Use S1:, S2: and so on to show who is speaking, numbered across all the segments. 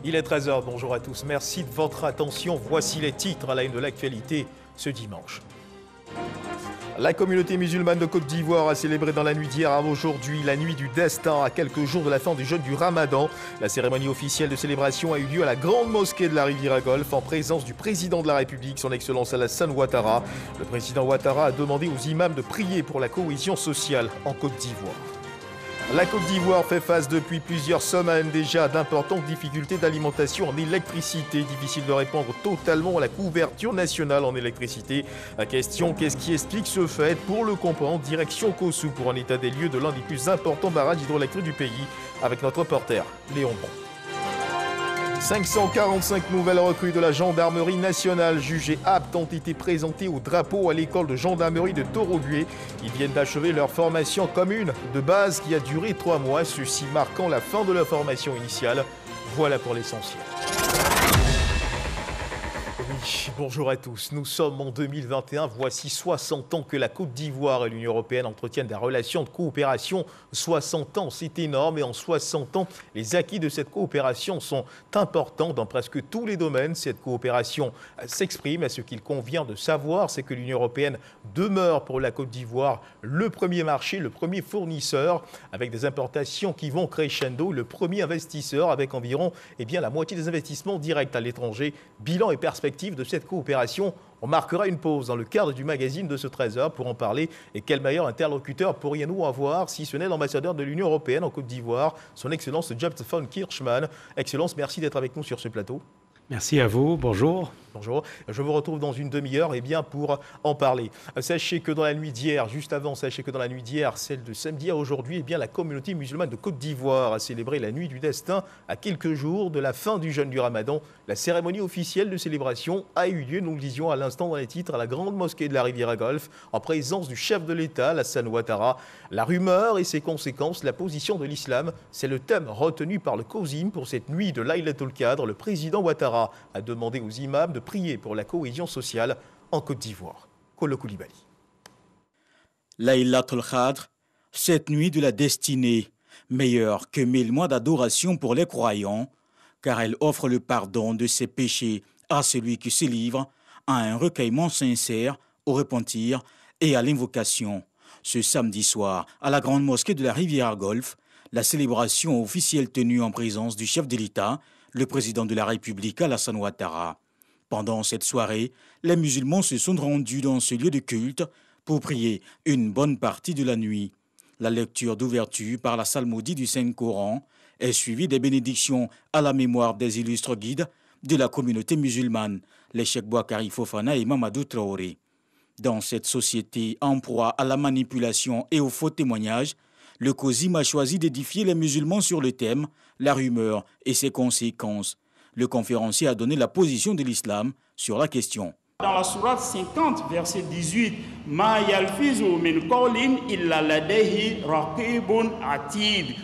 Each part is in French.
S1: Il est 13h, bonjour à tous, merci de votre attention. Voici les titres à la une de l'actualité ce dimanche. La communauté musulmane de Côte d'Ivoire a célébré dans la nuit d'hier à aujourd'hui la nuit du destin, à quelques jours de la fin du jeûne du Ramadan. La cérémonie officielle de célébration a eu lieu à la grande mosquée de la Riviera-Golfe en présence du président de la République, son Excellence Alassane Ouattara. Le président Ouattara a demandé aux imams de prier pour la cohésion sociale en Côte d'Ivoire. La Côte d'Ivoire fait face depuis plusieurs semaines déjà à d'importantes difficultés d'alimentation en électricité. Difficile de répondre totalement à la couverture nationale en électricité. La question, qu'est-ce qui explique ce fait? Pour le comprendre, direction Kossou pour un état des lieux de l'un des plus importants barrages hydroélectriques du pays avec notre reporter Léon Bon. 545 nouvelles recrues de la gendarmerie nationale jugées aptes ont été présentées au drapeau à l'école de gendarmerie de Torogué. Ils viennent d'achever leur formation commune de base qui a duré 3 mois, ceci marquant la fin de leur formation initiale. Voilà pour l'essentiel. Oui, bonjour à tous. Nous sommes en 2021. Voici 60 ans que la Côte d'Ivoire et l'Union européenne entretiennent des relations de coopération. 60 ans, c'est énorme. Et en 60 ans, les acquis de cette coopération sont importants dans presque tous les domaines. Cette coopération s'exprime. Et ce qu'il convient de savoir, c'est que l'Union européenne demeure pour la Côte d'Ivoire le premier marché, le premier fournisseur, avec des importations qui vont crescendo, le premier investisseur avec environ la moitié des investissements directs à l'étranger. Bilan et perspective de cette coopération. On marquera une pause dans le cadre du magazine de ce 13h pour en parler. Et quel meilleur interlocuteur pourrions-nous avoir si ce n'est l'ambassadeur de l'Union européenne en Côte d'Ivoire, son Excellence Jaap van Kirchman. Excellence, merci d'être avec nous sur ce plateau.
S2: Merci à vous, bonjour.
S1: Bonjour, je vous retrouve dans une demi-heure pour en parler. Sachez que dans la nuit d'hier, celle de samedi à aujourd'hui, la communauté musulmane de Côte d'Ivoire a célébré la nuit du destin à quelques jours de la fin du jeûne du Ramadan. La cérémonie officielle de célébration a eu lieu, nous le disions à l'instant dans les titres, à la grande mosquée de la Riviera-Golfe, en présence du chef de l'État, Alassane Ouattara. La rumeur et ses conséquences, la position de l'islam, c'est le thème retenu par le COSIM pour cette nuit de Laylatul Qadr. Le président Ouattara a demandé aux imams de prier pour la cohésion sociale en Côte d'Ivoire. Kolo Koulibaly.
S3: Laylatul Qadr, cette nuit de la destinée, meilleure que 1000 mois d'adoration pour les croyants, car elle offre le pardon de ses péchés à celui qui se livre à un recueillement sincère, au repentir et à l'invocation. Ce samedi soir, à la grande mosquée de la Riviera-Golfe, la célébration officielle tenue en présence du chef de l'État, le président de la République, Alassane Ouattara. Pendant cette soirée, les musulmans se sont rendus dans ce lieu de culte pour prier une bonne partie de la nuit. La lecture d'ouverture par la psalmodie du Saint-Coran est suivie des bénédictions à la mémoire des illustres guides de la communauté musulmane, les Cheikh Boakari Fofana et Mamadou Traoré. Dans cette société en proie à la manipulation et aux faux témoignages, le COSIM a choisi d'édifier les musulmans sur le thème, la rumeur et ses conséquences. Le conférencier a donné la position de l'islam sur la question.
S4: Dans la sourate 50, verset 18, Ma yalfizu min qawlin illa ladayhi raqibun atid.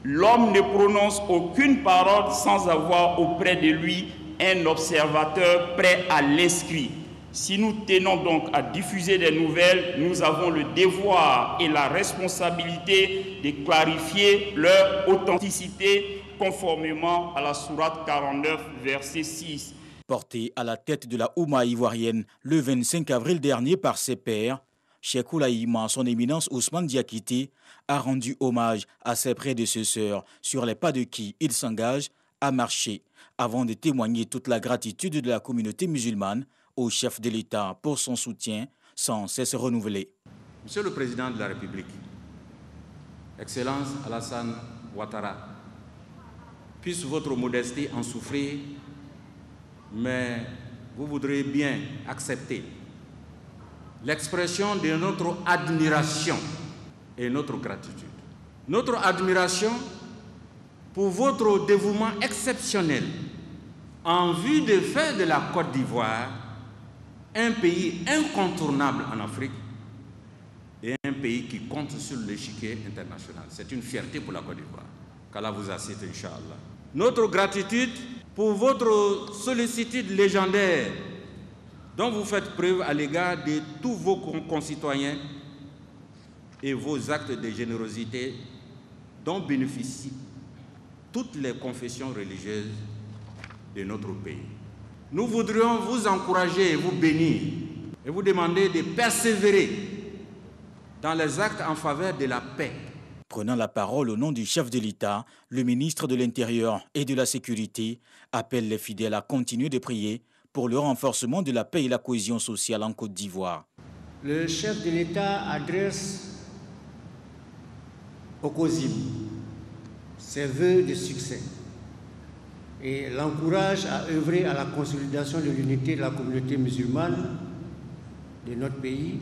S4: L'homme ne prononce aucune parole sans avoir auprès de lui un observateur prêt à l'inscrire. Si nous tenons donc à diffuser des nouvelles, nous avons le devoir et la responsabilité de clarifier leur authenticité conformément à la sourate 49, verset 6.
S3: Porté à la tête de la Oumma ivoirienne le 25 avril dernier par ses pairs, Cheikh Oulaïma, son éminence Ousmane Diakité, a rendu hommage à ses prédécesseurs sur les pas de qui il s'engage à marcher, avant de témoigner toute la gratitude de la communauté musulmane au chef de l'État pour son soutien sans cesse renouvelé.
S5: Monsieur le Président de la République, Excellence Alassane Ouattara, puisse votre modestie en souffrir, mais vous voudrez bien accepter l'expression de notre admiration et notre gratitude. Notre admiration pour votre dévouement exceptionnel en vue de faire de la Côte d'Ivoire un pays incontournable en Afrique et un pays qui compte sur l'échiquier international. C'est une fierté pour la Côte d'Ivoire. Qu'Allah vous assiste, Inch'Allah. Notre gratitude pour votre sollicitude légendaire dont vous faites preuve à l'égard de tous vos concitoyens et vos actes de générosité dont bénéficient toutes les confessions religieuses de notre pays. Nous voudrions vous encourager et vous bénir et vous demander de persévérer dans les actes en faveur de la paix.
S3: Prenant la parole au nom du chef de l'État, le ministre de l'Intérieur et de la Sécurité appelle les fidèles à continuer de prier pour le renforcement de la paix et la cohésion sociale en Côte d'Ivoire.
S6: Le chef de l'État adresse au COSIM ses vœux de succès et l'encourage à œuvrer à la consolidation de l'unité de la communauté musulmane de notre pays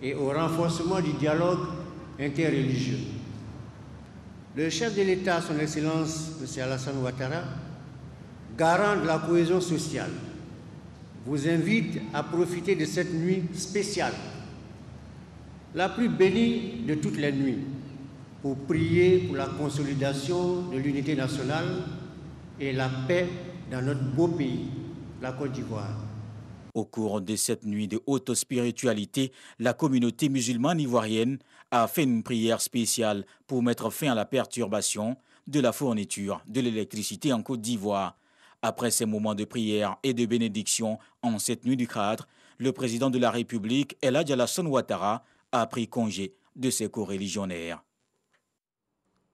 S6: et au renforcement du dialogue interreligieux. Le chef de l'État, son Excellence M. Alassane Ouattara, garant de la cohésion sociale, vous invite à profiter de cette nuit spéciale, la plus bénie de toutes les nuits, pour prier pour la consolidation de l'unité nationale et la paix dans notre beau pays, la Côte d'Ivoire.
S3: Au cours de cette nuit de haute spiritualité, la communauté musulmane ivoirienne a fait une prière spéciale pour mettre fin à la perturbation de la fourniture de l'électricité en Côte d'Ivoire. Après ces moments de prière et de bénédiction en cette nuit du Khadr, le président de la République, El Hadj Alassane Ouattara, a pris congé de ses coreligionnaires.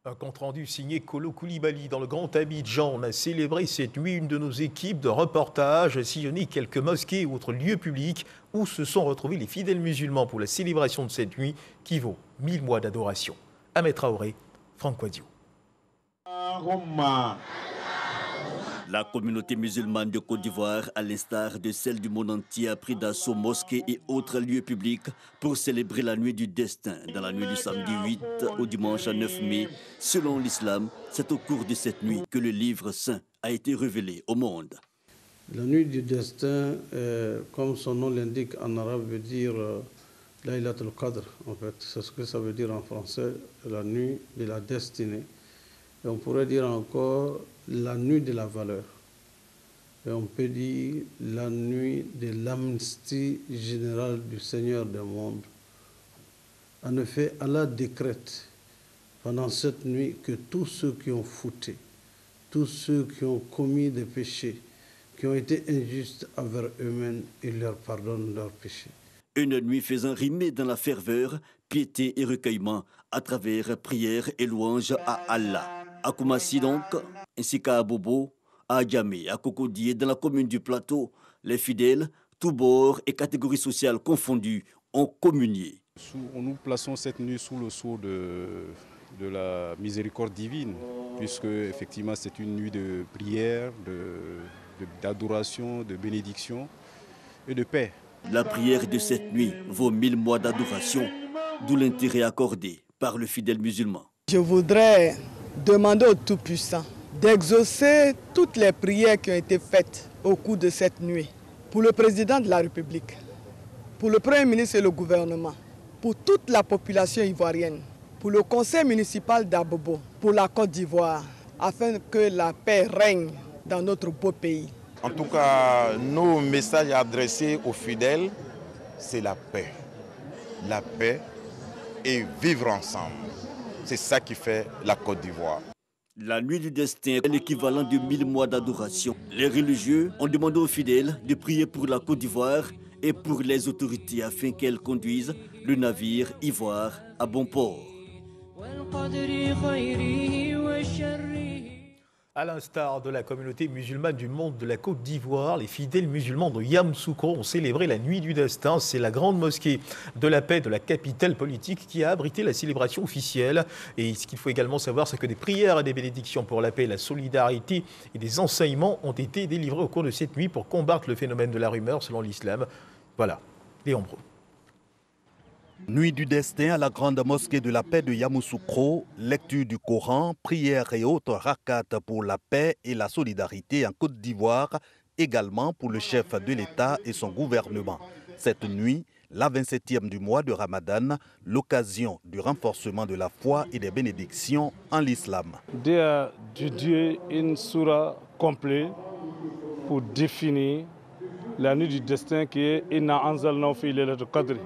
S1: Un compte-rendu signé Kolo Koulibaly dans le Grand Abidjan. On a célébré cette nuit une de nos équipes de reportage, sillonné quelques mosquées et autres lieux publics où se sont retrouvés les fidèles musulmans pour la célébration de cette nuit qui vaut 1000 mois d'adoration. Ahmed Traoré, Franck Quadio.
S7: La communauté musulmane de Côte d'Ivoire, à l'instar de celle du monde entier, a pris d'assaut mosquées et autres lieux publics pour célébrer la nuit du destin. Dans la nuit du samedi 8 au dimanche 9 mai, selon l'islam, c'est au cours de cette nuit que le livre saint a été révélé au monde.
S8: La nuit du destin, comme son nom l'indique en arabe, veut dire Laylatul Qadr. En fait, c'est ce que ça veut dire en français, la nuit de la destinée. Et on pourrait dire encore la nuit de la valeur. Et on peut dire la nuit de l'amnistie générale du Seigneur des mondes. En effet, Allah décrète pendant cette nuit que tous ceux qui ont fauté, tous ceux qui ont commis des péchés, qui ont été injustes envers eux-mêmes, il leur pardonne leurs péchés.
S7: Une nuit faisant rimer dans la ferveur, piété et recueillement à travers prières et louanges à Allah. À Koumassi donc, ainsi qu'à Abobo, à Adjamé, à Cocodié, dans la commune du Plateau, les fidèles, tous bords et catégories sociales confondues, ont communié.
S9: Nous plaçons cette nuit sous le sceau de la miséricorde divine, puisque effectivement c'est une nuit de prière, d'adoration, de bénédiction et de paix.
S7: La prière de cette nuit vaut 1000 mois d'adoration, d'où l'intérêt accordé par le fidèle musulman.
S10: Je voudrais demander au Tout-Puissant d'exaucer toutes les prières qui ont été faites au cours de cette nuit. Pour le président de la République, pour le Premier ministre et le gouvernement, pour toute la population ivoirienne, pour le conseil municipal d'Abobo, pour la Côte d'Ivoire, afin que la paix règne dans notre beau pays.
S11: En tout cas, nos messages adressés aux fidèles, c'est la paix. La paix et vivre ensemble. C'est ça qui fait la Côte d'Ivoire.
S7: La nuit du destin est l'équivalent de 1000 mois d'adoration. Les religieux ont demandé aux fidèles de prier pour la Côte d'Ivoire et pour les autorités afin qu'elles conduisent le navire Ivoire à bon port.
S1: À l'instar de la communauté musulmane du monde de la Côte d'Ivoire, les fidèles musulmans de Yamoussoukro ont célébré la nuit du destin. C'est la grande mosquée de la paix de la capitale politique qui a abrité la célébration officielle. Et ce qu'il faut également savoir, c'est que des prières et des bénédictions pour la paix, la solidarité et des enseignements ont été délivrés au cours de cette nuit pour combattre le phénomène de la rumeur selon l'islam. Voilà, Léon Bro.
S12: Nuit du destin à la grande mosquée de la paix de Yamoussoukro, lecture du Coran, prières et autres rakats pour la paix et la solidarité en Côte d'Ivoire, également pour le chef de l'État et son gouvernement. Cette nuit, la 27e du mois de Ramadan, l'occasion du renforcement de la foi et des bénédictions en l'islam.
S13: Dieu a dédié une sourate complète pour définir la nuit du destin qui est Inna anzalnahu fi laylatil qadr.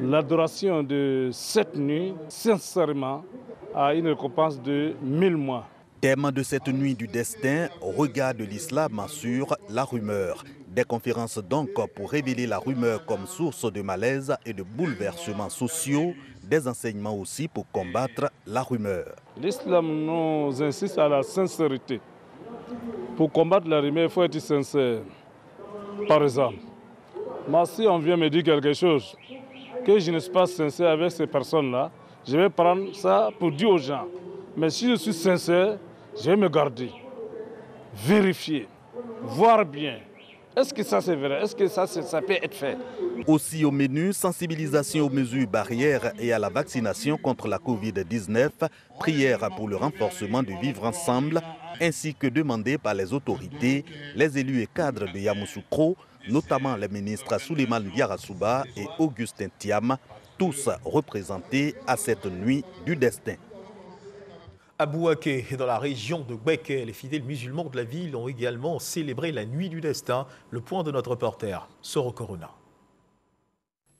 S13: L'adoration de cette nuit, sincèrement, a une récompense de 1000 mois.
S12: Thème de cette nuit du destin, regard de l'islam sur la rumeur. Des conférences donc pour révéler la rumeur comme source de malaise et de bouleversements sociaux, des enseignements aussi pour combattre la rumeur.
S13: L'islam nous insiste à la sincérité. Pour combattre la rumeur, il faut être sincère. Par exemple, moi, si on vient me dire quelque chose, que je ne suis pas sincère avec ces personnes-là, je vais prendre ça pour dire aux gens. Mais si je suis sincère, je vais me garder, vérifier, voir bien. Est-ce que ça c'est vrai? Est-ce que ça peut être fait?
S12: Aussi au menu, sensibilisation aux mesures barrières et à la vaccination contre la Covid-19, prière pour le renforcement du vivre ensemble, ainsi que demandé par les autorités, les élus et cadres de Yamoussoukro, notamment les ministres Souleymane Diarra-Souba et Augustin Thiam, tous représentés à cette nuit du destin.
S1: À Bouaké, dans la région de Bouaké, les fidèles musulmans de la ville ont également célébré la nuit du destin. Le point de notre reporter, Soro Corona.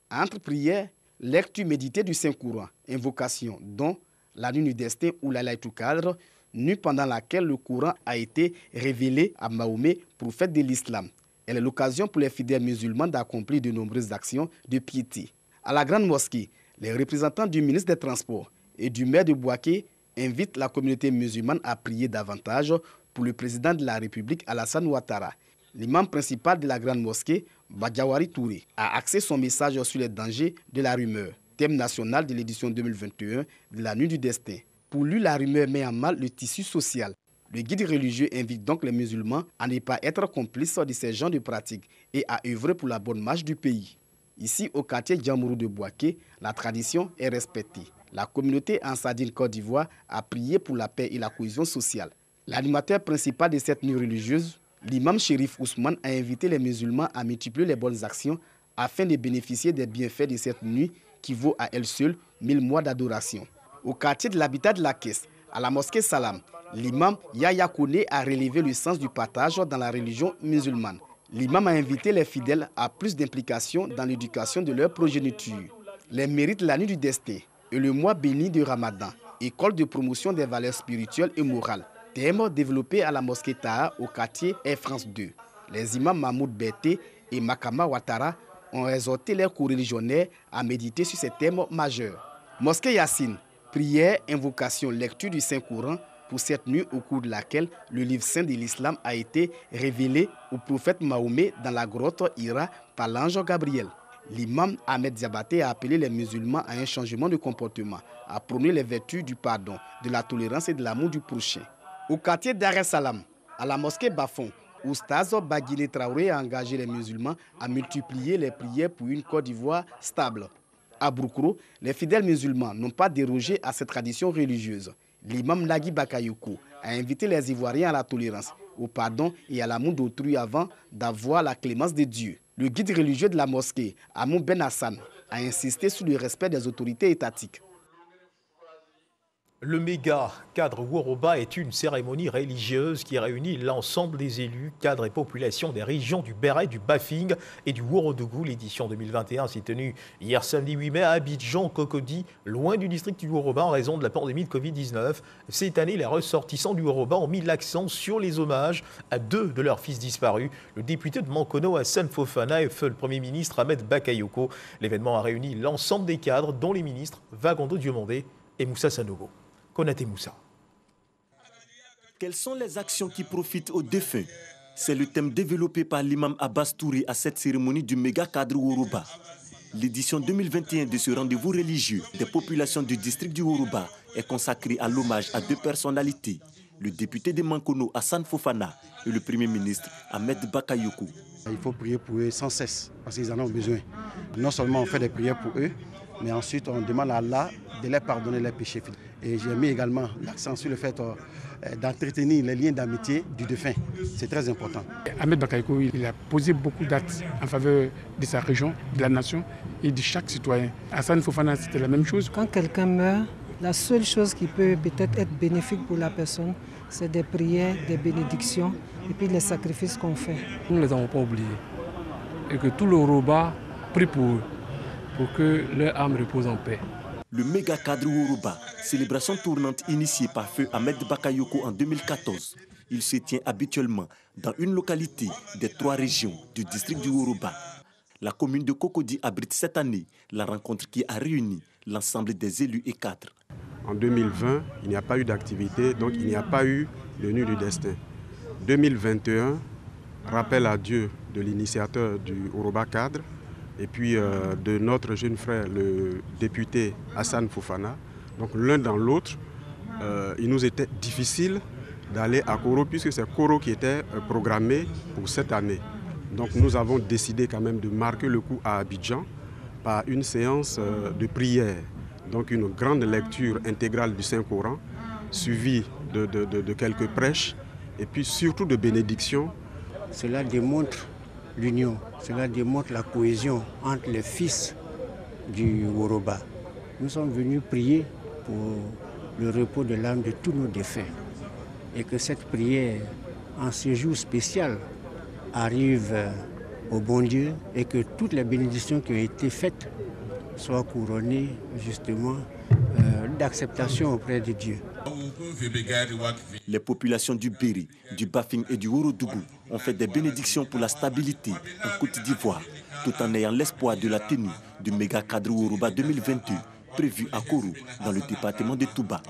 S14: Entre prières, lecture méditée du Saint-Courant, invocation, dont la nuit du destin ou la Laylatul Qadr, nuit pendant laquelle le Coran a été révélé à Mahomet, prophète de l'islam. Elle est l'occasion pour les fidèles musulmans d'accomplir de nombreuses actions de piété. À la grande mosquée, les représentants du ministre des Transports et du maire de Bouaké invite la communauté musulmane à prier davantage pour le président de la République, Alassane Ouattara. L'imam principal de la grande mosquée, Badjawari Touré, a axé son message sur les dangers de la rumeur, thème national de l'édition 2021 de la Nuit du Destin. Pour lui, la rumeur met en mal le tissu social. Le guide religieux invite donc les musulmans à ne pas être complices de ces genres de pratiques et à œuvrer pour la bonne marche du pays. Ici, au quartier Djamourou de Bouaké, la tradition est respectée. La communauté Ansardine Côte d'Ivoire a prié pour la paix et la cohésion sociale. L'animateur principal de cette nuit religieuse, l'imam Chérif Ousmane, a invité les musulmans à multiplier les bonnes actions afin de bénéficier des bienfaits de cette nuit qui vaut à elle seule 1000 mois d'adoration. Au quartier de l'habitat de la Caisse, à la mosquée Salam, l'imam Yahya Kone a relevé le sens du partage dans la religion musulmane. L'imam a invité les fidèles à plus d'implication dans l'éducation de leur progéniture. Les mérites de la nuit du destin et le mois béni de Ramadan, école de promotion des valeurs spirituelles et morales, thème développé à la mosquée Taha au quartier Air France 2. Les imams Mahmoud Berté et Makama Ouattara ont exhorté leurs co-religionnaires à méditer sur ces thèmes majeurs. Mosquée Yassine, prière, invocation, lecture du Saint-Courant pour cette nuit au cours de laquelle le livre saint de l'islam a été révélé au prophète Mahomet dans la grotte Hira par l'ange Gabriel. L'imam Ahmed Diabaté a appelé les musulmans à un changement de comportement, à prôner les vertus du pardon, de la tolérance et de l'amour du prochain. Au quartier Dar es Salam, à la mosquée Bafon, Oustaz Baguilé Traoré a engagé les musulmans à multiplier les prières pour une Côte d'Ivoire stable. À Broukro, les fidèles musulmans n'ont pas dérogé à cette tradition religieuse. L'imam Nagui Bakayoko a invité les Ivoiriens à la tolérance, au pardon et à l'amour d'autrui avant d'avoir la clémence de Dieu. Le guide religieux de la mosquée, Amou Ben Hassan, a insisté sur le respect des autorités étatiques.
S1: Le méga cadre Woroba est une cérémonie religieuse qui réunit l'ensemble des élus, cadres et populations des régions du Béret, du Bafing et du Ourodougou. L'édition 2021 s'est tenue hier samedi 8 mai à Abidjan, Cocody, loin du district du Woroba en raison de la pandémie de Covid-19. Cette année, les ressortissants du Woroba ont mis l'accent sur les hommages à 2 de leurs fils disparus, le député de Mankono Hassan Fofana et le Premier ministre Ahmed Bakayoko. L'événement a réuni l'ensemble des cadres, dont les ministres Vagondo Diomandé et Moussa Sanogo. Konaté Moussa.
S15: Quelles sont les actions qui profitent aux défunts? C'est le thème développé par l'imam Abbas Touré à cette cérémonie du méga cadre Woroba. L'édition 2021 de ce rendez-vous religieux des populations du district du Woroba est consacrée à l'hommage à 2 personnalités, le député de Mankono Hassan Fofana et le Premier ministre Ahmed Bakayoko.
S16: Il faut prier pour eux sans cesse parce qu'ils en ont besoin. Non seulement on fait des prières pour eux, mais ensuite on demande à Allah de leur pardonner leurs péchés. Et j'ai mis également l'accent sur le fait d'entretenir les liens d'amitié du défunt. C'est très important.
S17: Ahmed Bakayoko, il a posé beaucoup d'actes en faveur de sa région, de la nation et de chaque citoyen. Hassan Fofana, c'était la même chose.
S18: Quand quelqu'un meurt, la seule chose qui peut peut-être être bénéfique pour la personne, c'est des prières, des bénédictions et puis les sacrifices qu'on fait.
S17: Nous ne les avons pas oubliés. Et que tout le Woroba prie pour eux, pour que leur âme repose en paix.
S15: le méga cadre Woruba, célébration tournante initiée par Feu Ahmed Bakayoko en 2014. Il se tient habituellement dans une localité des 3 régions du district du Woruba. La commune de Cocody abrite cette année la rencontre qui a réuni l'ensemble des élus et cadres.
S9: En 2020, il n'y a pas eu d'activité, donc il n'y a pas eu de Nuit du Destin. 2021, rappel à Dieu de l'initiateur du Woruba Cadre et puis de notre jeune frère, le député Hassan Fofana. Donc l'un dans l'autre, il nous était difficile d'aller à Koro puisque c'est Koro qui était programmé pour cette année. Donc nous avons décidé quand même de marquer le coup à Abidjan par une séance de prière. Donc une grande lecture intégrale du Saint-Coran, suivie de quelques prêches et puis surtout de bénédictions.
S6: Cela démontre l'union, cela démontre la cohésion entre les fils du Woruba. Nous sommes venus prier pour le repos de l'âme de tous nos défunts et que cette prière, en ce jour spécial, arrive au bon Dieu et que toutes les bénédictions qui ont été faites soient couronnées justement d'acceptation auprès de Dieu.
S15: Les populations du Béri, du Bafing et du Worodougou ont fait des bénédictions pour la stabilité en Côte d'Ivoire, tout en ayant l'espoir de la tenue du méga cadre Woruba 2022 prévu à Koro, dans le département de Touba.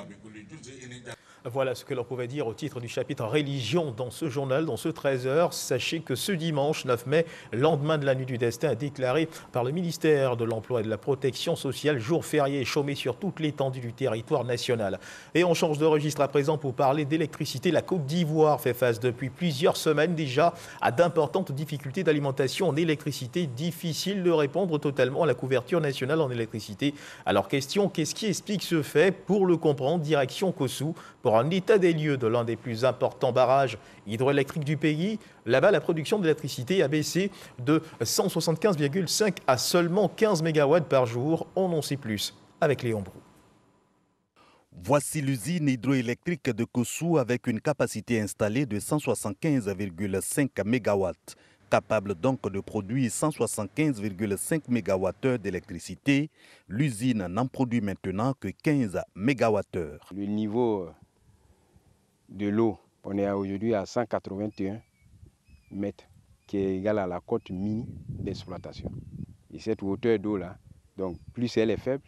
S1: Voilà ce que l'on pouvait dire au titre du chapitre religion dans ce journal, dans ce 13h. Sachez que ce dimanche 9 mai, lendemain de la nuit du destin, déclaré par le ministère de l'Emploi et de la Protection sociale, jour férié et chômé sur toute l'étendue du territoire national. Et on change de registre à présent pour parler d'électricité. La Côte d'Ivoire fait face depuis plusieurs semaines déjà à d'importantes difficultés d'alimentation en électricité. Difficile de répondre totalement à la couverture nationale en électricité. Alors question, qu'est-ce qui explique ce fait? Pour le comprendre, direction Kossou, pour un état des lieux de l'un des plus importants barrages hydroélectriques du pays. Là-bas, la production d'électricité a baissé de 175,5 à seulement 15 MW par jour. On en sait plus avec Léon Brou.
S12: Voici l'usine hydroélectrique de Kossou avec une capacité installée de 175,5 MW, capable donc de produire 175,5 MWh d'électricité. L'usine n'en produit maintenant que 15 MWh.
S19: Le niveau de l'eau, on est aujourd'hui à 181 mètres, qui est égal à la cote mini d'exploitation. Et cette hauteur d'eau-là, donc plus elle est faible,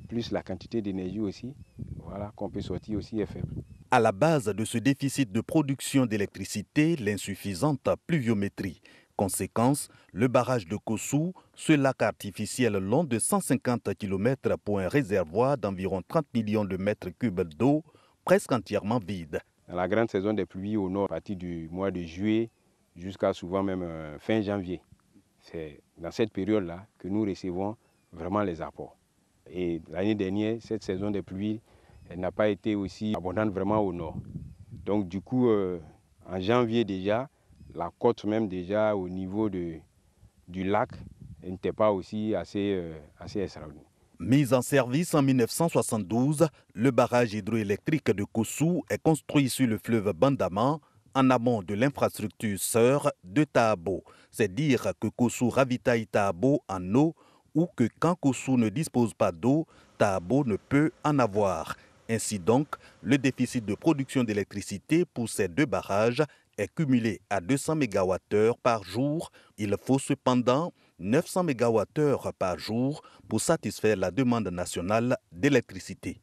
S19: plus la quantité d'énergie aussi, voilà, qu'on peut sortir aussi est faible.
S12: À la base de ce déficit de production d'électricité, l'insuffisante pluviométrie. Conséquence, le barrage de Kossou, ce lac artificiel long de 150 km pour un réservoir d'environ 30 millions de mètres cubes d'eau, presque entièrement vide.
S19: Dans la grande saison des pluies au nord, à partir du mois de juillet jusqu'à souvent même fin janvier, c'est dans cette période-là que nous recevons vraiment les apports. Et l'année dernière, cette saison des pluies, elle n'a pas été aussi abondante vraiment au nord. Donc du coup, en janvier déjà, la côte même déjà au niveau du lac n'était pas aussi assez extraordinaire.
S12: Mis en service en 1972, le barrage hydroélectrique de Kossou est construit sur le fleuve Bandama, en amont de l'infrastructure sœur de Tahabo. C'est dire que Kossou ravitaille Tahabo en eau ou que quand Kossou ne dispose pas d'eau, Tahabo ne peut en avoir. Ainsi donc, le déficit de production d'électricité pour ces deux barrages est cumulé à 200 MWh par jour. Il faut cependant 900 MWh par jour pour satisfaire la demande nationale d'électricité.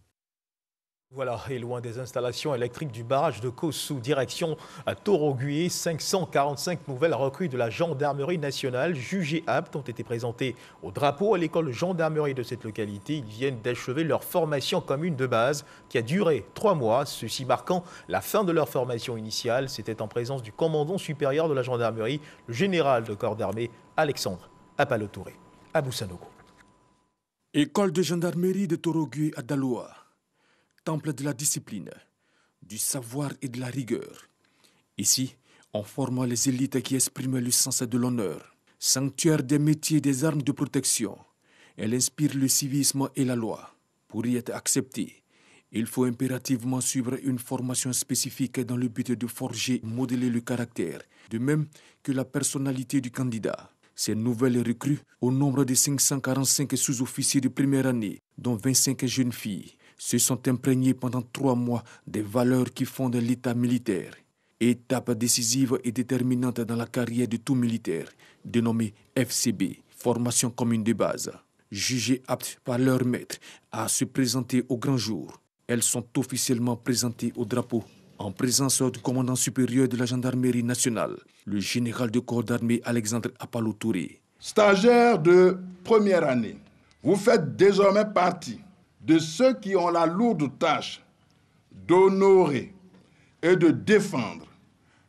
S1: Voilà, et loin des installations électriques du barrage de Kossou, direction à Torogué, 545 nouvelles recrues de la gendarmerie nationale jugées aptes ont été présentées au drapeau à l'école de gendarmerie de cette localité. Ils viennent d'achever leur formation commune de base qui a duré 3 mois, ceci marquant la fin de leur formation initiale. C'était en présence du commandant supérieur de la gendarmerie, le général de corps d'armée Alexandre Apalotouré. à Boussanogo.
S20: École de gendarmerie de Torogué à Daloa. Temple de la discipline, du savoir et de la rigueur. Ici, on forme les élites qui expriment le sens de l'honneur. Sanctuaire des métiers des armes de protection. Elle inspire le civisme et la loi. Pour y être accepté, il faut impérativement suivre une formation spécifique dans le but de forger et modeler le caractère, de même que la personnalité du candidat. Ces nouvelles recrues, au nombre de 545 sous-officiers de première année, dont 25 jeunes filles, se sont imprégnées pendant 3 mois des valeurs qui fondent l'État militaire. Étape décisive et déterminante dans la carrière de tout militaire, dénommée FCB, formation commune de base. Jugées aptes par leur maître à se présenter au grand jour, elles sont officiellement présentées au drapeau en présence du commandant supérieur de la gendarmerie nationale, le général de corps d'armée Alexandre Apalo Touré.
S21: Stagiaires de première année, vous faites désormais partie de ceux qui ont la lourde tâche d'honorer et de défendre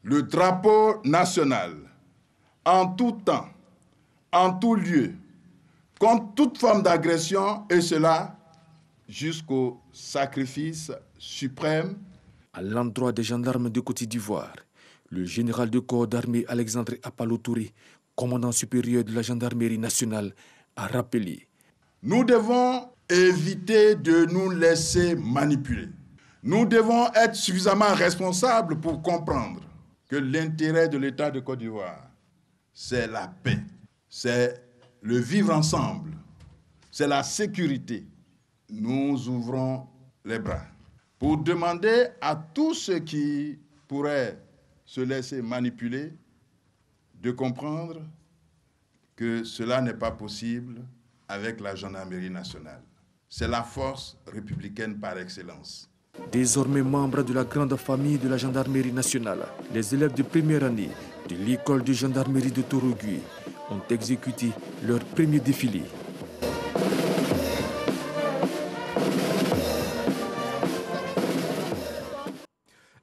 S21: le drapeau national en tout temps, en tout lieu, contre toute forme d'agression, et cela jusqu'au sacrifice suprême.
S20: À l'endroit des gendarmes de Côte d'Ivoire, le général de corps d'armée Alexandre Apalo Touré, commandant supérieur de la gendarmerie nationale, a rappelé:
S21: nous devons éviter de nous laisser manipuler. Nous devons être suffisamment responsables pour comprendre que l'intérêt de l'État de Côte d'Ivoire, c'est la paix, c'est le vivre ensemble, c'est la sécurité. Nous ouvrons les bras pour demander à tous ceux qui pourraient se laisser manipuler de comprendre que cela n'est pas possible avec la gendarmerie nationale. C'est la force républicaine par excellence.
S20: Désormais membres de la grande famille de la gendarmerie nationale, les élèves de première année de l'école de gendarmerie de Torogui ont exécuté leur premier défilé.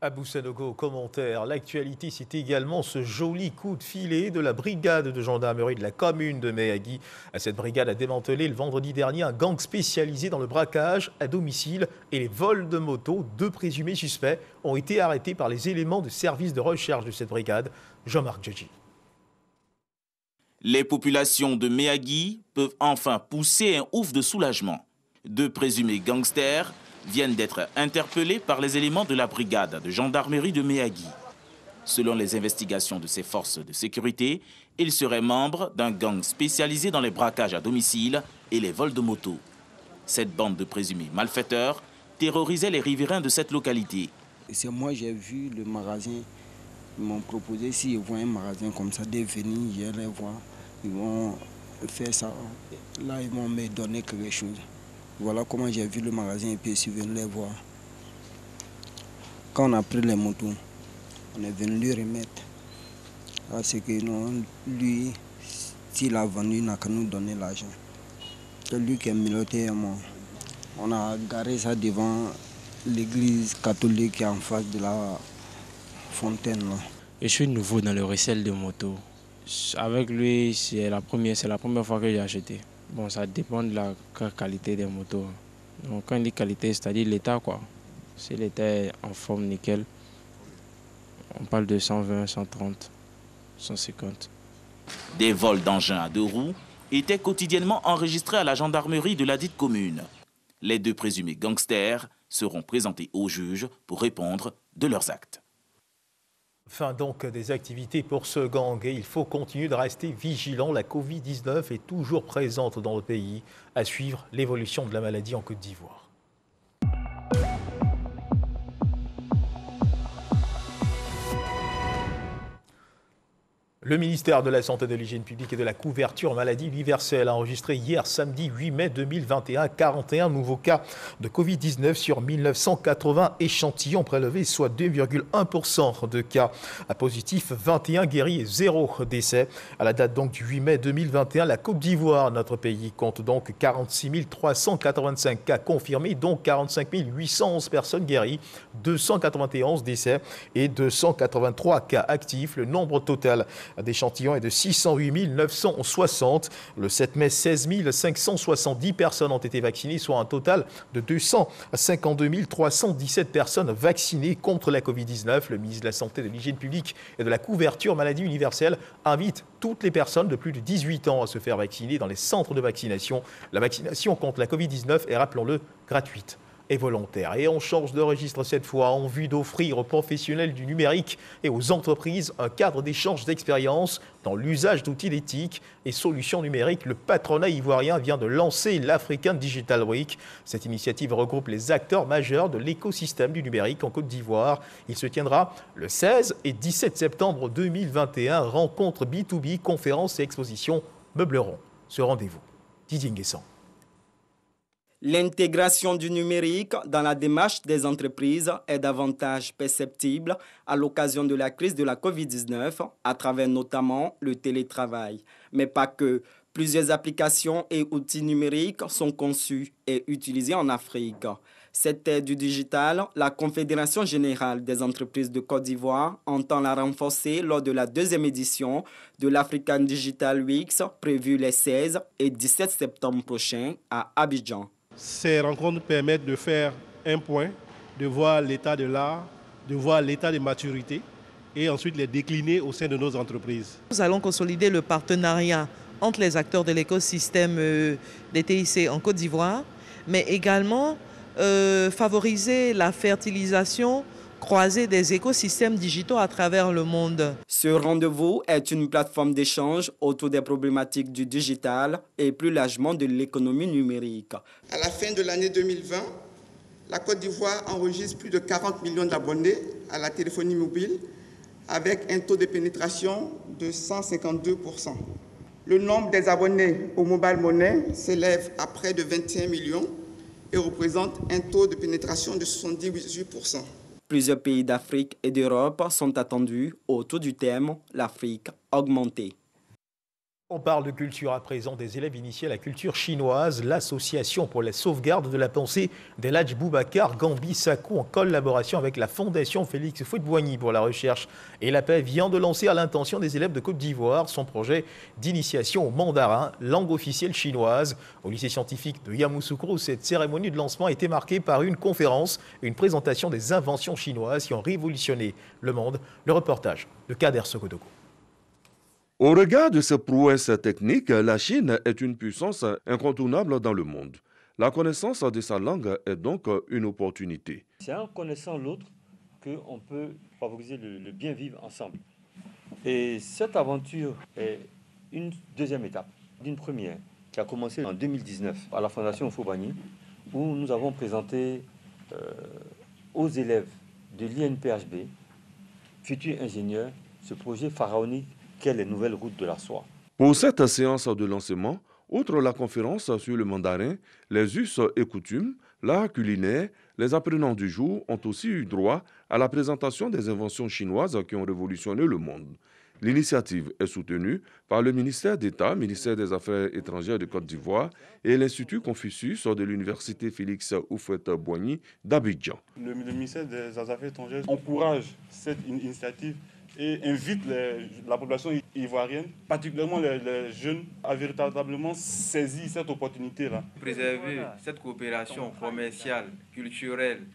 S1: Abou Sanogo au commentaire. L'actualité, c'est également ce joli coup de filet de la brigade de gendarmerie de la commune de Méhagui. Cette brigade a démantelé le vendredi dernier un gang spécialisé dans le braquage à domicile et les vols de motos. 2 présumés suspects ont été arrêtés par les éléments de service de recherche de cette brigade. Jean-Marc Djedji.
S22: Les populations de Méhagui peuvent enfin pousser un ouf de soulagement. 2 présumés gangsters viennent d'être interpellés par les éléments de la brigade de gendarmerie de Méhagui. Selon les investigations de ces forces de sécurité, ils seraient membres d'un gang spécialisé dans les braquages à domicile et les vols de motos. Cette bande de présumés malfaiteurs terrorisait les riverains de cette localité.
S23: C'est moi, j'ai vu le magasin. Ils m'ont proposé, s'ils voient un magasin comme ça, de venir, je les vois. Ils vont faire ça. Là, ils vont me donner quelque chose. Voilà comment j'ai vu le magasin et puis je suis venu les voir. Quand on a pris les motos, on est venu lui remettre. Parce que non, lui, s'il a vendu, il n'a qu'à nous donner l'argent. C'est lui qui est miloté et moi. On a garé ça devant l'église catholique qui est en face de la fontaine. Là.
S24: Je suis nouveau dans le recel de moto. Avec lui, c'est la première fois que j'ai acheté. Bon, ça dépend de la qualité des motos. Donc, quand on dit qualité, c'est-à-dire l'état, quoi. Si l'état est en forme nickel, on parle de 120, 130, 150.
S22: Des vols d'engins à 2 roues étaient quotidiennement enregistrés à la gendarmerie de la dite commune. Les 2 présumés gangsters seront présentés au juge pour répondre de leurs actes.
S1: Fin donc des activités pour ce gang et il faut continuer de rester vigilant. La Covid-19 est toujours présente dans le pays. À suivre l'évolution de la maladie en Côte d'Ivoire. Le ministère de la Santé, de l'Hygiène publique et de la couverture maladie universelle a enregistré hier samedi 8 mai 2021 41 nouveaux cas de Covid-19 sur 1980 échantillons prélevés, soit 2,1% de cas positifs, 21 guéris et 0 décès. À la date donc du 8 mai 2021, la Côte d'Ivoire, notre pays, compte donc 46 385 cas confirmés, dont 45 811 personnes guéries, 291 décès et 283 cas actifs. Le nombre total d'échantillons est de 608 960. Le 7 mai, 16 570 personnes ont été vaccinées, soit un total de 252 317 personnes vaccinées contre la Covid-19. Le ministre de la Santé, de l'Hygiène publique et de la couverture maladie universelle invite toutes les personnes de plus de 18 ans à se faire vacciner dans les centres de vaccination. La vaccination contre la Covid-19 est, rappelons-le, gratuite et volontaire. Et on change de registre cette fois en vue d'offrir aux professionnels du numérique et aux entreprises un cadre d'échange d'expérience dans l'usage d'outils d'éthique et solutions numériques. Le patronat ivoirien vient de lancer l'African Digital Week. Cette initiative regroupe les acteurs majeurs de l'écosystème du numérique en Côte d'Ivoire. Il se tiendra le 16 et 17 septembre 2021. Rencontres B2B, conférences et expositions meubleront ce rendez-vous. Didier Nguessan.
S2: L'intégration du numérique dans la démarche des entreprises est davantage perceptible à l'occasion de la crise de la Covid-19, à travers notamment le télétravail. Mais pas que. Plusieurs applications et outils numériques sont conçus et utilisés en Afrique. Cette ère du digital, la Confédération générale des entreprises de Côte d'Ivoire entend la renforcer lors de la 2e édition de l'African Digital Week, prévue les 16 et 17 septembre prochains à Abidjan.
S3: Ces rencontres permettent de faire un point, de voir l'état de l'art, de voir l'état de maturité et ensuite les décliner au sein de nos entreprises.
S4: Nous allons consolider le partenariat entre les acteurs de l'écosystème des TIC en Côte d'Ivoire, mais également favoriser la fertilisation croisée des écosystèmes digitaux à travers le monde.
S2: Ce rendez-vous est une plateforme d'échange autour des problématiques du digital et plus largement de l'économie numérique.
S5: À la fin de l'année 2020, la Côte d'Ivoire enregistre plus de 40 millions d'abonnés à la téléphonie mobile avec un taux de pénétration de 152%. Le nombre des abonnés au mobile money s'élève à près de 21 millions et représente un taux de pénétration de 78%.
S2: Plusieurs pays d'Afrique et d'Europe sont attendus autour du thème « L'Afrique augmentée ».
S1: On parle de culture à présent. Des élèves initiés à la culture chinoise. L'Association pour la sauvegarde de la pensée d'El Hadj Boubacar Gambi Sako, en collaboration avec la Fondation Félix Houphouët-Boigny pour la recherche et la paix, vient de lancer à l'intention des élèves de Côte d'Ivoire son projet d'initiation au mandarin, langue officielle chinoise. Au lycée scientifique de Yamoussoukro, cette cérémonie de lancement a été marquée par une conférence, une présentation des inventions chinoises qui ont révolutionné le monde. Le reportage de Kader Sokodoko.
S25: Au regard de ses prouesses techniques, la Chine est une puissance incontournable dans le monde. La connaissance de sa langue est donc une opportunité.
S26: C'est en connaissant l'autre qu'on peut favoriser le bien vivre ensemble. Et cette aventure est une deuxième étape d'une première qui a commencé en 2019 à la Fondation Houphouët-Boigny, où nous avons présenté aux élèves de l'INPHB, futurs ingénieurs, ce projet pharaonique qu'est les nouvelles routes de la soie.
S25: Pour cette séance de lancement, outre la conférence sur le mandarin, les us et coutumes, l'art culinaire, les apprenants du jour ont aussi eu droit à la présentation des inventions chinoises qui ont révolutionné le monde. L'initiative est soutenue par le ministère d'État, ministère des Affaires étrangères de Côte d'Ivoire et l'Institut Confucius de l'Université Félix Houphouët-Boigny d'Abidjan.
S27: Le ministère des Affaires étrangères encourage cette initiative et invite la population ivoirienne, particulièrement les jeunes, à véritablement saisir cette opportunité-là.
S28: Préserver cette coopération commerciale, culturelle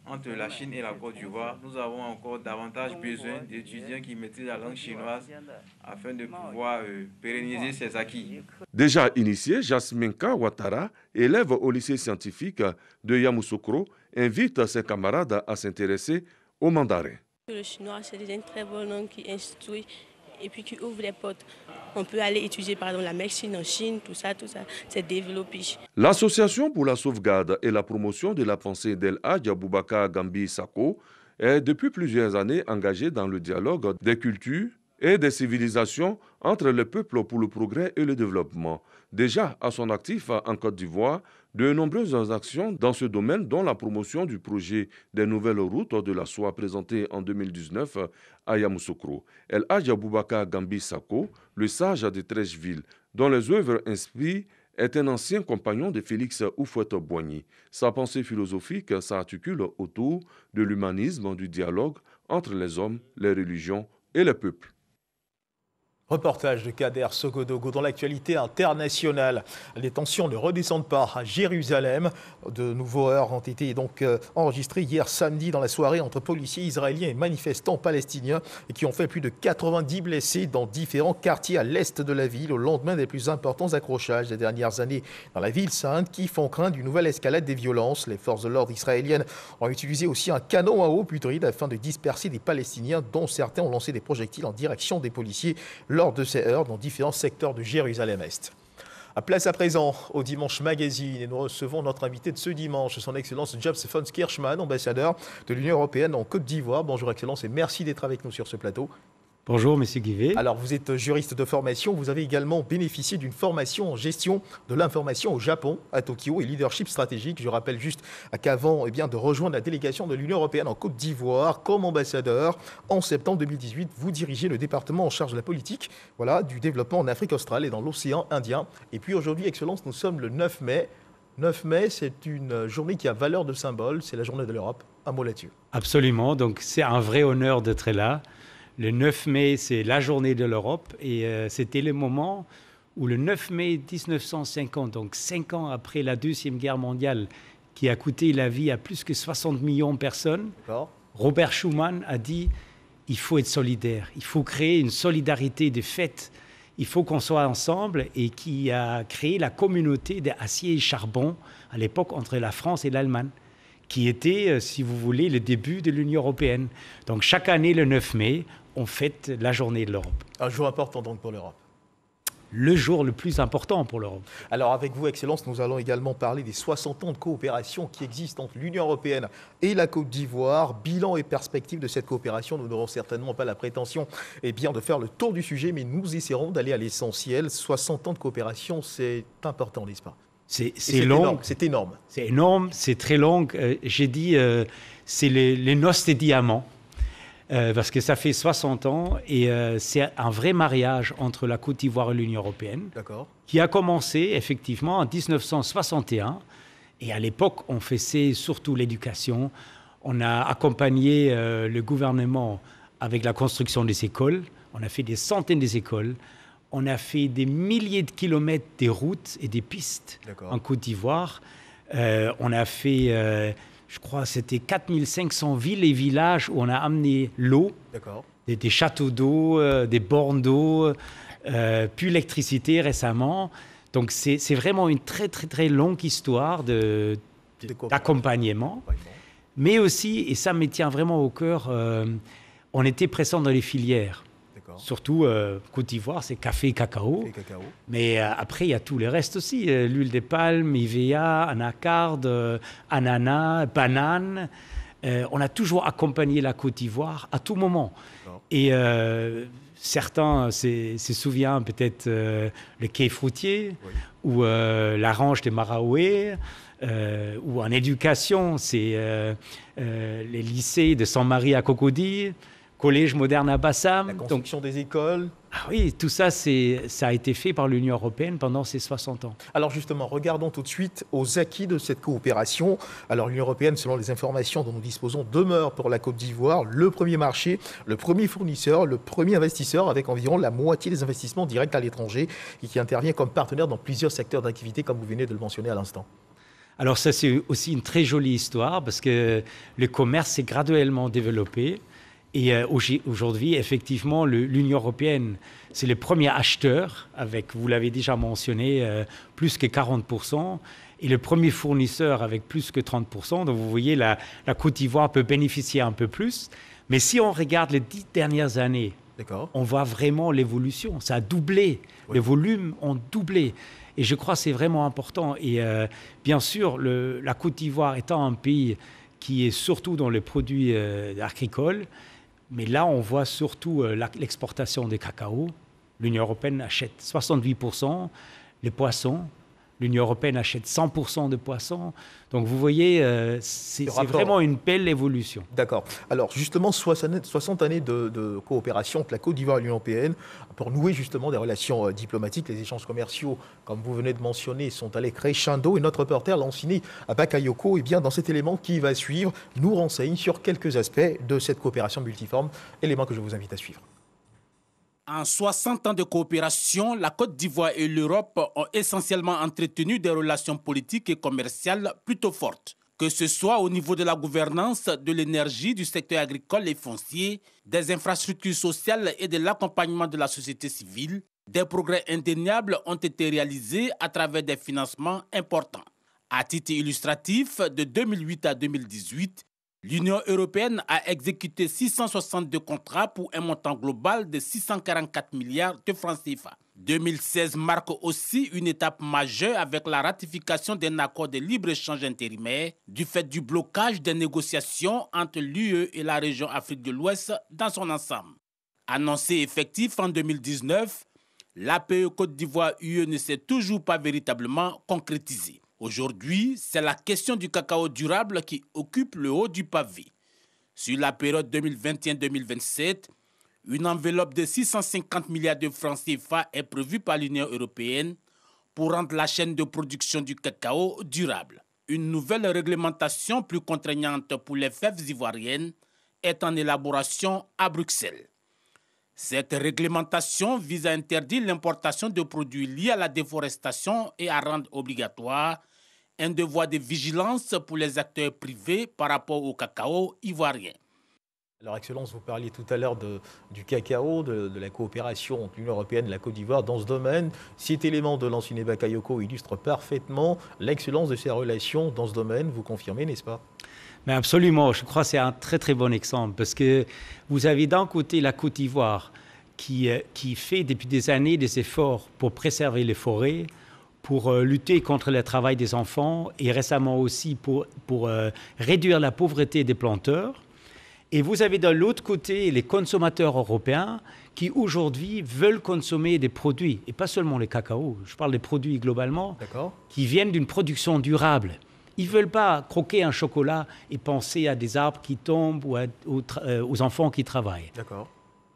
S28: entre la Chine et la Côte d'Ivoire, nous avons encore davantage besoin d'étudiants qui maîtrisent la langue chinoise afin de pouvoir pérenniser ces acquis.
S25: Déjà initié, Jasminka Ouattara, élève au lycée scientifique de Yamoussoukro, invite ses camarades à s'intéresser au mandarin.
S29: Le chinois, c'est déjà une très bonne langue qui instruit et puis qui ouvre les portes. On peut aller étudier par exemple la médecine en Chine, tout ça, c'est développé.
S25: L'Association pour la sauvegarde et la promotion de la pensée d'El Hadj Boubacar Gambi Sako est depuis plusieurs années engagée dans le dialogue des cultures et des civilisations entre les peuples pour le progrès et le développement. Déjà à son actif en Côte d'Ivoire, de nombreuses actions dans ce domaine, dont la promotion du projet des nouvelles routes de la soie présenté en 2019 à Yamoussoukro. El Hadj Boubacar Gambi Sako, le sage de Trècheville, dont les œuvres inspirent, est un ancien compagnon de Félix Houphouët-Boigny. Sa pensée philosophique s'articule autour de l'humanisme, du dialogue entre les hommes, les religions et les peuples.
S1: Reportage de Kader Sogodogo dans l'actualité internationale. Les tensions ne redescendent pas à Jérusalem. De nouveaux heurts ont été donc enregistrés hier samedi dans la soirée entre policiers israéliens et manifestants palestiniens qui ont fait plus de 90 blessés dans différents quartiers à l'est de la ville au lendemain des plus importants accrochages des dernières années dans la ville sainte qui font craindre une nouvelle escalade des violences. Les forces de l'ordre israéliennes ont utilisé aussi un canon à eau putride afin de disperser des Palestiniens dont certains ont lancé des projectiles en direction des policiers lors de ces heurts dans différents secteurs de Jérusalem-Est. À place à présent au Dimanche Magazine et nous recevons notre invité de ce dimanche, son Excellence Jaap Fons Kirchman, ambassadeur de l'Union européenne en Côte d'Ivoire. Bonjour Excellence et merci d'être avec nous sur ce plateau.
S7: Bonjour Monsieur Guivet.
S1: Alors vous êtes juriste de formation, vous avez également bénéficié d'une formation en gestion de l'information au Japon, à Tokyo, et leadership stratégique. Je rappelle juste qu'avant de rejoindre la délégation de l'Union européenne en Côte d'Ivoire comme ambassadeur, en septembre 2018, vous dirigez le département en charge de la politique du développement en Afrique australe et dans l'océan Indien. Et puis aujourd'hui, Excellence, nous sommes le 9 mai. 9 mai, c'est une journée qui a valeur de symbole, c'est la journée de l'Europe. Un mot là-dessus.
S7: Absolument, donc c'est un vrai honneur d'être là. Le 9 mai, c'est la journée de l'Europe et c'était le moment où le 9 mai 1950, donc 5 ans après la Deuxième Guerre mondiale, qui a coûté la vie à plus que 60 millions de personnes, Robert Schuman a dit « il faut être solidaire, il faut créer une solidarité de fait, il faut qu'on soit ensemble » et qui a créé la communauté d'acier et charbon à l'époque entre la France et l'Allemagne, qui était, si vous voulez, le début de l'Union européenne. Donc chaque année, le 9 mai, on fête la journée de l'Europe.
S1: Un jour important donc pour l'Europe.
S7: Le jour le plus important pour l'Europe.
S1: Alors avec vous, Excellence, nous allons également parler des 60 ans de coopération qui existent entre l'Union européenne et la Côte d'Ivoire. Bilan et perspective de cette coopération. Nous n'aurons certainement pas la prétention de faire le tour du sujet, mais nous essaierons d'aller à l'essentiel. 60 ans de coopération, c'est important, n'est-ce pas ?
S7: C'est long.
S1: C'est énorme.
S7: C'est énorme, c'est très long. J'ai dit, c'est les noces des diamants, parce que ça fait 60 ans et c'est un vrai mariage entre la Côte d'Ivoire et l'Union européenne, qui a commencé effectivement en 1961. Et à l'époque, on faisait surtout l'éducation. On a accompagné le gouvernement avec la construction des écoles. On a fait des centaines d'écoles. On a fait des milliers de kilomètres des routes et des pistes en Côte d'Ivoire. On a fait, je crois, c'était 4500 villes et villages où on a amené l'eau, des châteaux d'eau, des bornes d'eau, puis l'électricité récemment. Donc c'est vraiment une très, très, très longue histoire d'accompagnement. Mais aussi, et ça me tient vraiment au cœur, on était présents dans les filières. Surtout, Côte d'Ivoire, c'est café et cacao. Mais après, il y a tout le reste aussi. L'huile de palme, Ivea, anacarde, ananas, banane. On a toujours accompagné la Côte d'Ivoire à tout moment. Et certains se souviennent peut-être le quai fruitier ou la range de Maraoué. Ou en éducation, c'est les lycées de Saint-Marie à Cocody. Collège moderne à Bassam.
S1: La construction des écoles.
S7: Ah oui, tout ça, ça a été fait par l'Union européenne pendant ces 60 ans.
S1: Alors justement, regardons tout de suite aux acquis de cette coopération. Alors l'Union européenne, selon les informations dont nous disposons, demeure pour la Côte d'Ivoire le premier marché, le premier fournisseur, le premier investisseur avec environ la moitié des investissements directs à l'étranger et qui intervient comme partenaire dans plusieurs secteurs d'activité, comme vous venez de le mentionner à l'instant.
S7: Alors ça, c'est aussi une très jolie histoire parce que le commerce s'est graduellement développé. Et aujourd'hui, effectivement, l'Union européenne, c'est le premier acheteur, avec, vous l'avez déjà mentionné, plus que 40%, et le premier fournisseur avec plus que 30%. Donc vous voyez, la Côte d'Ivoire peut bénéficier un peu plus. Mais si on regarde les 10 dernières années, on voit vraiment l'évolution. Ça a doublé. Les volumes ont doublé. Et je crois que c'est vraiment important. Et bien sûr, la Côte d'Ivoire étant un pays qui est surtout dans les produits agricoles, mais là, on voit surtout l'exportation des cacao. L'Union européenne achète 68%, les poissons. L'Union européenne achète 100% de poissons. Donc vous voyez, c'est vraiment une belle évolution.
S1: D'accord. Alors justement, 60 années de coopération entre la Côte d'Ivoire et l'Union européenne pour nouer justement des relations diplomatiques. Les échanges commerciaux, comme vous venez de mentionner, sont allés crescendo. Et notre reporter Lancini Bakayoko, dans cet élément qui va suivre, nous renseigne sur quelques aspects de cette coopération multiforme, élément que je vous invite à suivre.
S8: En 60 ans de coopération, la Côte d'Ivoire et l'Europe ont essentiellement entretenu des relations politiques et commerciales plutôt fortes. Que ce soit au niveau de la gouvernance, de l'énergie, du secteur agricole et foncier, des infrastructures sociales et de l'accompagnement de la société civile, des progrès indéniables ont été réalisés à travers des financements importants. À titre illustratif, de 2008 à 2018, l'Union européenne a exécuté 662 contrats pour un montant global de 644 milliards de francs CFA. 2016 marque aussi une étape majeure avec la ratification d'un accord de libre-échange intérimaire du fait du blocage des négociations entre l'UE et la région Afrique de l'Ouest dans son ensemble. Annoncé effectif en 2019, l'APE Côte d'Ivoire-UE ne s'est toujours pas véritablement concrétisé. Aujourd'hui, c'est la question du cacao durable qui occupe le haut du pavé. Sur la période 2021-2027, une enveloppe de 650 milliards de francs CFA est prévue par l'Union européenne pour rendre la chaîne de production du cacao durable. Une nouvelle réglementation plus contraignante pour les fèves ivoiriennes est en élaboration à Bruxelles. Cette réglementation vise à interdire l'importation de produits liés à la déforestation et à rendre obligatoire un devoir de vigilance pour les acteurs privés par rapport au cacao ivoirien.
S1: Alors, Excellence, vous parliez tout à l'heure du cacao, de la coopération entre l'Union européenne et la Côte d'Ivoire dans ce domaine. Cet élément de l'Ancine Bakayoko illustre parfaitement l'excellence de ces relations dans ce domaine. Vous confirmez, n'est-ce pas?
S7: Mais absolument, je crois que c'est un très très bon exemple parce que vous avez d'un côté la Côte d'Ivoire qui fait depuis des années des efforts pour préserver les forêts, pour lutter contre le travail des enfants et récemment aussi pour réduire la pauvreté des planteurs. Et vous avez de l'autre côté les consommateurs européens qui aujourd'hui veulent consommer des produits, et pas seulement le cacao, je parle des produits globalement, qui viennent d'une production durable. Ils ne veulent pas croquer un chocolat et penser à des arbres qui tombent ou aux enfants qui travaillent.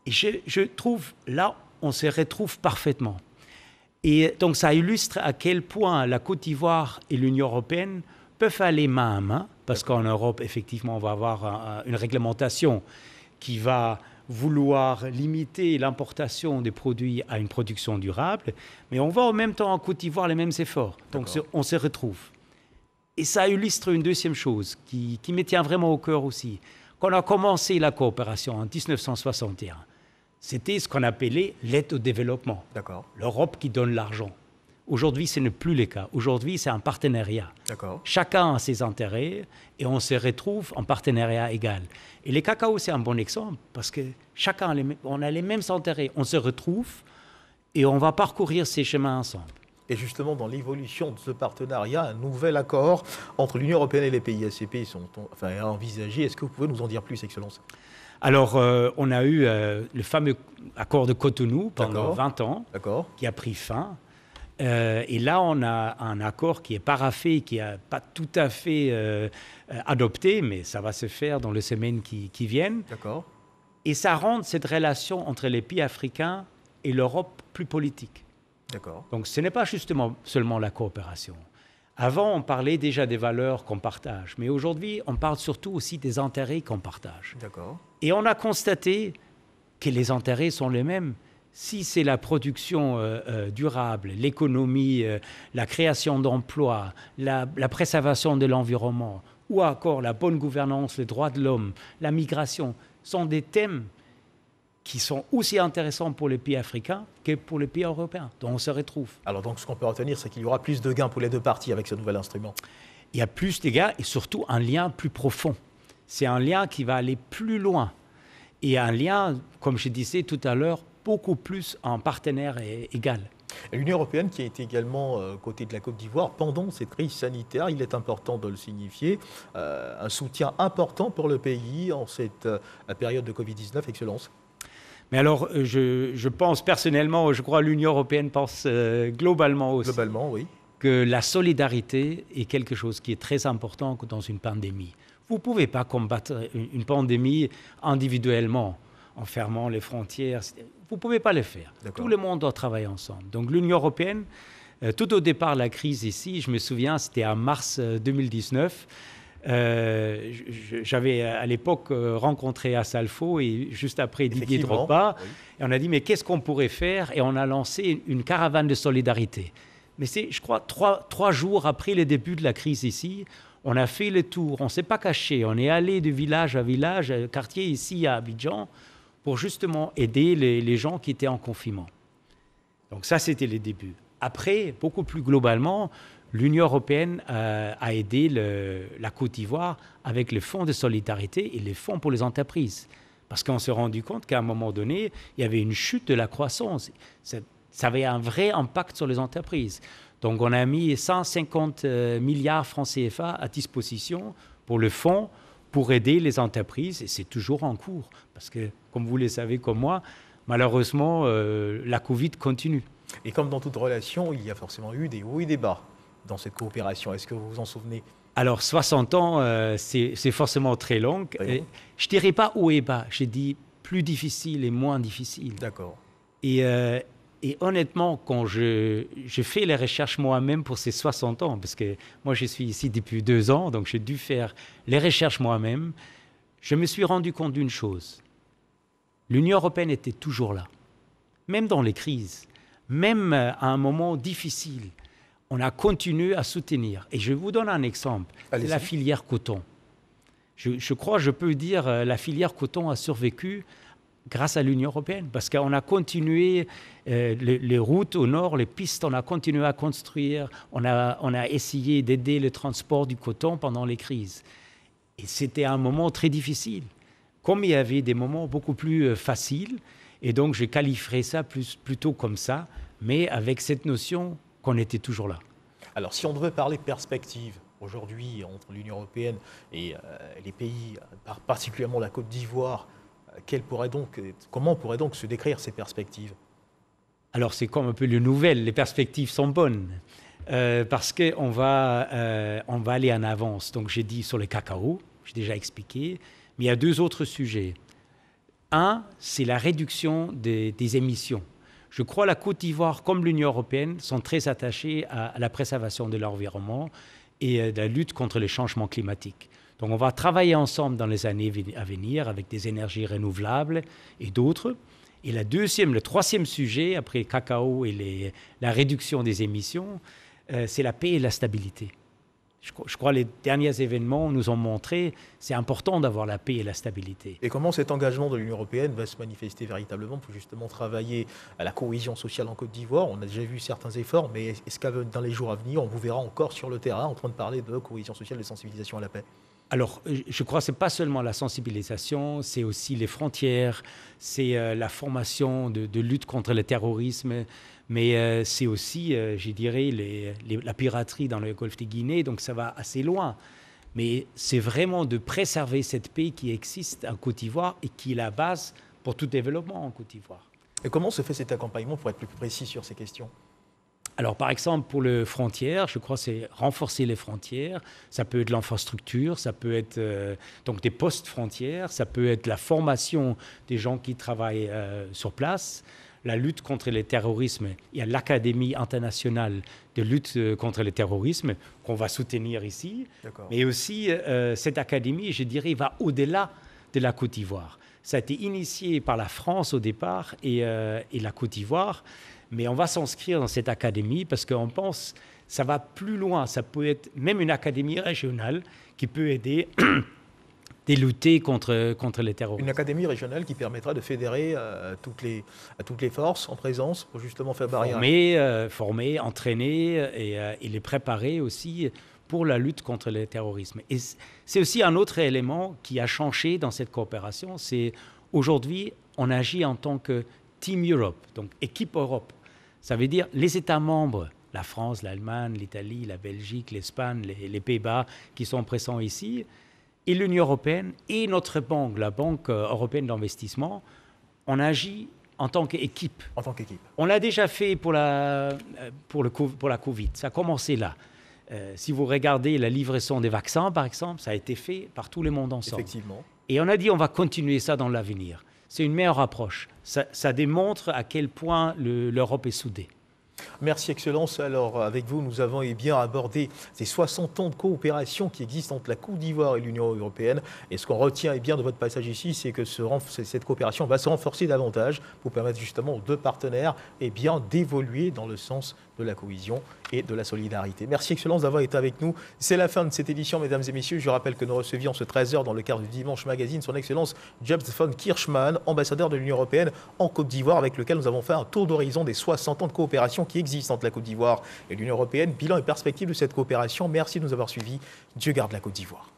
S7: Et je trouve, là, on se retrouve parfaitement. Et donc, ça illustre à quel point la Côte d'Ivoire et l'Union européenne peuvent aller main à main, parce qu'en Europe, effectivement, on va avoir une réglementation qui va vouloir limiter l'importation des produits à une production durable, mais on va en même temps en Côte d'Ivoire les mêmes efforts. Donc, on se retrouve. Et ça illustre une deuxième chose qui me tient vraiment au cœur aussi. Quand on a commencé la coopération en 1961, c'était ce qu'on appelait l'aide au développement. L'Europe qui donne l'argent. Aujourd'hui, ce n'est plus le cas. Aujourd'hui, c'est un partenariat. Chacun a ses intérêts et on se retrouve en partenariat égal. Et le cacao, c'est un bon exemple parce que chacun on a les mêmes intérêts. On se retrouve et on va parcourir ces chemins ensemble.
S1: Et justement, dans l'évolution de ce partenariat, un nouvel accord entre l'Union européenne et les pays ACP sont envisagés. Est-ce que vous pouvez nous en dire plus, Excellence?
S7: Alors, on a eu le fameux accord de Cotonou pendant 20 ans, qui a pris fin. Et là, on a un accord qui est paraphé, qui n'est pas tout à fait adopté, mais ça va se faire dans les semaines qui viennent. Et ça rend cette relation entre les pays africains et l'Europe plus politique. Donc, ce n'est pas justement seulement la coopération. Avant, on parlait déjà des valeurs qu'on partage, mais aujourd'hui, on parle surtout aussi des intérêts qu'on partage. Et on a constaté que les intérêts sont les mêmes. Si c'est la production durable, l'économie, la création d'emplois, la préservation de l'environnement, ou encore la bonne gouvernance, les droits de l'homme, la migration, sont des thèmes qui sont aussi intéressants pour les pays africains que pour les pays européens. Donc on se retrouve.
S1: Alors donc ce qu'on peut retenir, c'est qu'il y aura plus de gains pour les deux parties avec ce nouvel instrument.
S7: Il y a plus de gains et surtout un lien plus profond. C'est un lien qui va aller plus loin. Et un lien, comme je disais tout à l'heure, beaucoup plus en partenaire égal.
S1: L'Union européenne qui a été également côté de la Côte d'Ivoire pendant cette crise sanitaire, il est important de le signifier, un soutien important pour le pays en cette période de Covid-19, Excellence.
S7: Mais alors, je pense personnellement, je crois que l'Union européenne pense globalement aussi que la solidarité est quelque chose qui est très important dans une pandémie. Vous ne pouvez pas combattre une pandémie individuellement, en fermant les frontières. Vous ne pouvez pas le faire. Tout le monde doit travailler ensemble. Donc l'Union européenne, tout au départ, la crise ici, je me souviens, c'était en mars 2019, J'avais à l'époque rencontré Assalfo et juste après Didier Drogba. Oui. Et on a dit, mais qu'est-ce qu'on pourrait faire? Et on a lancé une caravane de solidarité. Mais c'est, je crois, trois jours après le début de la crise ici, on a fait le tour, on ne s'est pas caché, on est allé de village à village, quartier ici à Abidjan, pour justement aider les gens qui étaient en confinement. Donc ça, c'était les débuts. Après, beaucoup plus globalement, l'Union européenne a aidé la Côte d'Ivoire avec les fonds de solidarité et les fonds pour les entreprises. Parce qu'on s'est rendu compte qu'à un moment donné, il y avait une chute de la croissance. Ça avait un vrai impact sur les entreprises. Donc on a mis 150 milliards francs CFA à disposition pour le fonds, pour aider les entreprises, et c'est toujours en cours. Parce que, comme vous le savez comme moi, malheureusement, la Covid continue.
S1: Et comme dans toute relation, il y a forcément eu des hauts et des bas dans cette coopération. Est-ce que vous vous en souvenez?
S7: Alors, 60 ans, c'est forcément très long. Je ne dirais pas haut et bas, je dis plus difficile et moins difficile.
S1: D'accord.
S7: Et honnêtement, quand je fais les recherches moi-même pour ces 60 ans, parce que moi je suis ici depuis 2 ans, donc j'ai dû faire les recherches moi-même, je me suis rendu compte d'une chose. L'Union européenne était toujours là, même dans les crises, même à un moment difficile. On a continué à soutenir. Et je vous donne un exemple, c'est la filière coton. Je crois, je peux dire, la filière coton a survécu grâce à l'Union européenne, parce qu'on a continué les routes au nord, les pistes, on a continué à construire, on a essayé d'aider le transport du coton pendant les crises. Et c'était un moment très difficile, comme il y avait des moments beaucoup plus faciles, et donc je qualifierais ça plutôt comme ça, mais avec cette notion qu'on était toujours là.
S1: Alors si on devait parler perspective, aujourd'hui, entre l'Union européenne et les pays, particulièrement la Côte d'Ivoire, comment pourraient donc se décrire ces perspectives?
S7: Alors c'est comme un peu les nouvelles, les perspectives sont bonnes, parce qu'on va aller en avance. Donc j'ai dit sur le cacao, j'ai déjà expliqué, mais il y a 2 autres sujets. Un, c'est la réduction des émissions. Je crois que la Côte d'Ivoire, comme l'Union européenne, sont très attachés à la préservation de l'environnement et de la lutte contre les changements climatiques. Donc on va travailler ensemble dans les années à venir avec des énergies renouvelables et d'autres. Et le 3e sujet, après le cacao et la réduction des émissions, c'est la paix et la stabilité. Je crois que les derniers événements nous ont montré que c'est important d'avoir la paix et la stabilité.
S1: Et comment cet engagement de l'Union européenne va se manifester véritablement pour justement travailler à la cohésion sociale en Côte d'Ivoire? On a déjà vu certains efforts, mais est-ce que dans les jours à venir, on vous verra encore sur le terrain en train de parler de cohésion sociale et de sensibilisation à la paix?
S7: Alors, je crois que ce n'est pas seulement la sensibilisation, c'est aussi les frontières, c'est la formation de lutte contre le terrorisme, mais c'est aussi, je dirais, la piraterie dans le golfe de Guinée, donc ça va assez loin. Mais c'est vraiment de préserver cette paix qui existe en Côte d'Ivoire et qui est la base pour tout développement en Côte d'Ivoire.
S1: Et comment se fait cet accompagnement pour être plus précis sur ces questions?
S7: Alors, par exemple, pour les frontières, je crois que c'est renforcer les frontières. Ça peut être l'infrastructure, ça peut être donc des postes frontières, ça peut être la formation des gens qui travaillent sur place, la lutte contre le terrorisme. Il y a l'Académie internationale de lutte contre le terrorisme qu'on va soutenir ici. Mais aussi, cette académie, je dirais, va au-delà de la Côte d'Ivoire. Ça a été initié par la France au départ et la Côte d'Ivoire. Mais on va s'inscrire dans cette académie parce qu'on pense que ça va plus loin. Ça peut être même une académie régionale qui peut aider à lutter contre les terroristes.
S1: Une académie régionale qui permettra de fédérer toutes les forces en présence pour justement faire barrière.
S7: Former, entraîner et les préparer aussi pour la lutte contre le terrorisme. Et c'est aussi un autre élément qui a changé dans cette coopération. C'est aujourd'hui, on agit en tant que Team Europe, donc équipe Europe. Ça veut dire les États membres, la France, l'Allemagne, l'Italie, la Belgique, l'Espagne, les Pays-Bas qui sont présents ici, et l'Union européenne et notre banque, la Banque européenne d'investissement, on agit en tant qu'équipe.
S1: En tant qu'équipe.
S7: On l'a déjà fait pour la Covid, ça a commencé là. Si vous regardez la livraison des vaccins, par exemple, ça a été fait par tout le monde ensemble.
S1: Effectivement.
S7: Et on a dit on va continuer ça dans l'avenir. C'est une meilleure approche. Ça démontre à quel point l'Europe est soudée.
S1: Merci Excellence. Alors avec vous, nous avons bien abordé ces 60 ans de coopération qui existent entre la Côte d'Ivoire et l'Union européenne. Et ce qu'on retient bien de votre passage ici, c'est que cette coopération va se renforcer davantage pour permettre justement aux deux partenaires d'évoluer dans le sens de la cohésion et de la solidarité. Merci Excellence d'avoir été avec nous. C'est la fin de cette édition, mesdames et messieurs. Je rappelle que nous recevions ce 13h dans le cadre du Dimanche Magazine son Excellence James von Kirchmann, ambassadeur de l'Union européenne en Côte d'Ivoire, avec lequel nous avons fait un tour d'horizon des 60 ans de coopération qui existent entre la Côte d'Ivoire et l'Union européenne. Bilan et perspective de cette coopération. Merci de nous avoir suivis. Dieu garde la Côte d'Ivoire.